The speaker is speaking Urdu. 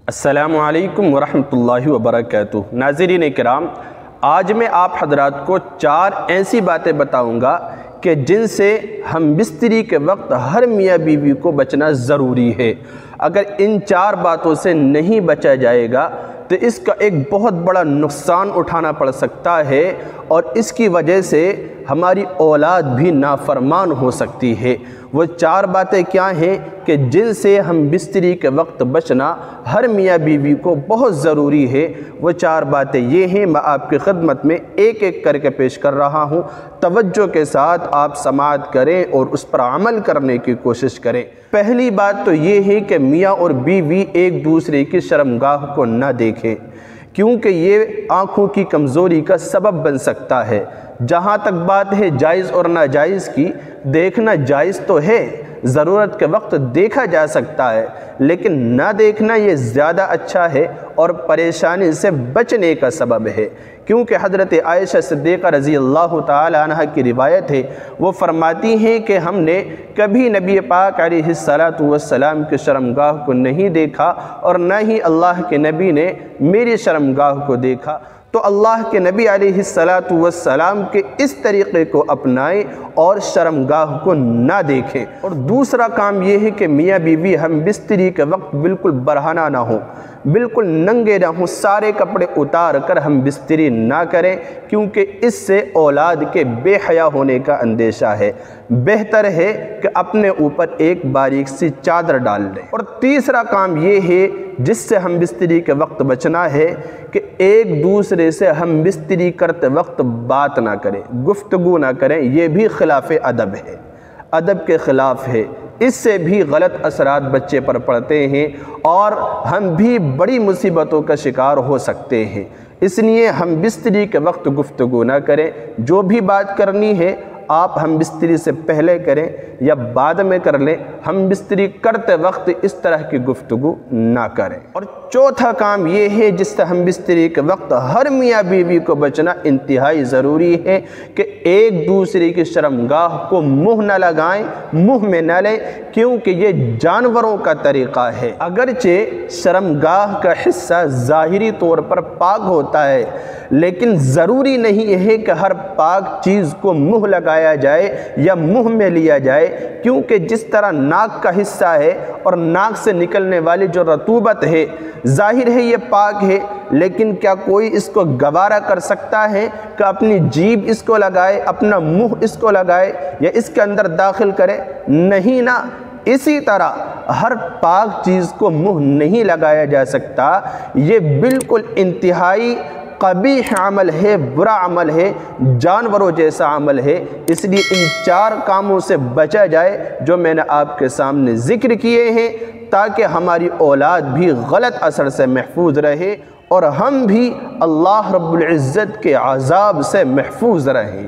السلام علیکم ورحمۃ اللہ وبرکاتہ۔ ناظرین کرام، آج میں آپ حضرات کو 4 ایسی باتیں بتاؤں گا کہ جن سے ہم بستری کے وقت ہر میاں بیوی کو بچنا ضروری ہے۔ اگر ان 4 باتوں سے نہیں بچا جائے گا تو اس کا ایک بہت بڑا نقصان اٹھانا پڑ سکتا ہے اور اس کی وجہ سے ہماری اولاد بھی نافرمان ہو سکتی ہے۔ وہ 4 باتیں کیا ہیں کہ جن سے ہم بستری کے وقت بچنا ہر میاں بیوی کو بہت ضروری ہے۔ وہ 4 باتیں یہ ہیں، میں آپ کی خدمت میں ایک ایک کر کے پیش کر رہا ہوں۔ توجہ کے ساتھ آپ سماعت کریں اور اس پر عمل کرنے کی کوشش کریں۔ پہلی بات تو یہ ہے کہ میاں اور بیوی ایک دوسرے کی شرمگاہ کو نہ دیکھیں، کیونکہ یہ آنکھوں کی کمزوری کا سبب بن سکتا ہے۔ جہاں تک بات ہے جائز اور ناجائز کی، دیکھنا جائز تو ہے، ضرورت کے وقت دیکھا جا سکتا ہے، لیکن نہ دیکھنا یہ زیادہ اچھا ہے اور پریشانی سے بچنے کا سبب ہے، کیونکہ حضرت عائشہ صدیقہ رضی اللہ تعالی عنہ کی روایت ہے، وہ فرماتی ہیں کہ ہم نے کبھی نبی پاک علیہ السلام کی شرمگاہ کو نہیں دیکھا اور نہ ہی اللہ کے نبی نے میری شرمگاہ کو دیکھا۔ تو اللہ کے نبی علیہ السلام کے اس طریقے کو اپنائیں اور شرمگاہ کو نہ دیکھیں۔ اور دوسرا کام یہ ہے کہ میاں بیوی ہم بستری کے وقت بالکل برہنہ نہ ہوں، بالکل ننگے نہ ہوں، سارے کپڑے اتار کر ہم بستری نہ کریں، کیونکہ اس سے اولاد کے بے حیا ہونے کا اندیشہ ہے۔ بہتر ہے کہ اپنے اوپر ایک باریک سی چادر ڈال لیں۔ اور تیسرا کام یہ ہے جس سے ہم بستری کے وقت بچنا ہے کہ ایک دوسرے سے ہم بستری کرتے وقت بات نہ کریں، گفتگو نہ کریں۔ یہ بھی خلاف ادب ہے، ادب کے خلاف ہے۔ اس سے بھی غلط اثرات بچے پر پڑتے ہیں اور ہم بھی بڑی مصیبتوں کا شکار ہو سکتے ہیں۔ اس لیے ہم بستری کے وقت گفتگو نہ کریں۔ جو بھی بات کرنی ہے آپ ہم بستری سے پہلے کریں یا بعد میں کر لیں، ہم بستری کرتے وقت اس طرح کی گفتگو نہ کریں۔ اور چوتھا کام یہ ہے جس سے ہم بستری کے وقت ہر میاں بیوی کو بچنا انتہائی ضروری ہے کہ ایک دوسرے کی شرمگاہ کو منہ نہ لگائیں، منہ میں نہ لیں، کیونکہ یہ جانوروں کا طریقہ ہے۔ اگرچہ شرمگاہ کا حصہ ظاہری طور پر پاک ہوتا ہے، لیکن ضروری نہیں ہے کہ ہر پاک چیز کو منہ لگایا جائے یا منہ میں لیا جائے، کیونکہ جس طرح ناک کا حصہ ہے اور ناک سے نکلنے والی جو رطوبت ہے، ظاہر ہے یہ پاک ہے، لیکن کیا کوئی اس کو گوارا کر سکتا ہے کہ اپنی جیب اس کو لگائے، اپنا منہ اس کو لگائے یا اس کے اندر داخل کرے؟ نہیں نا۔ اسی طرح ہر پاک چیز کو منہ نہیں لگایا جا سکتا۔ یہ بالکل انتہائی قبیح عمل ہے، برا عمل ہے، جانوروں جیسا عمل ہے۔ اس لیے ان 4 کاموں سے بچا جائے جو میں نے آپ کے سامنے ذکر کیے ہیں، تاکہ ہماری اولاد بھی غلط اثر سے محفوظ رہے اور ہم بھی اللہ رب العزت کے عذاب سے محفوظ رہیں۔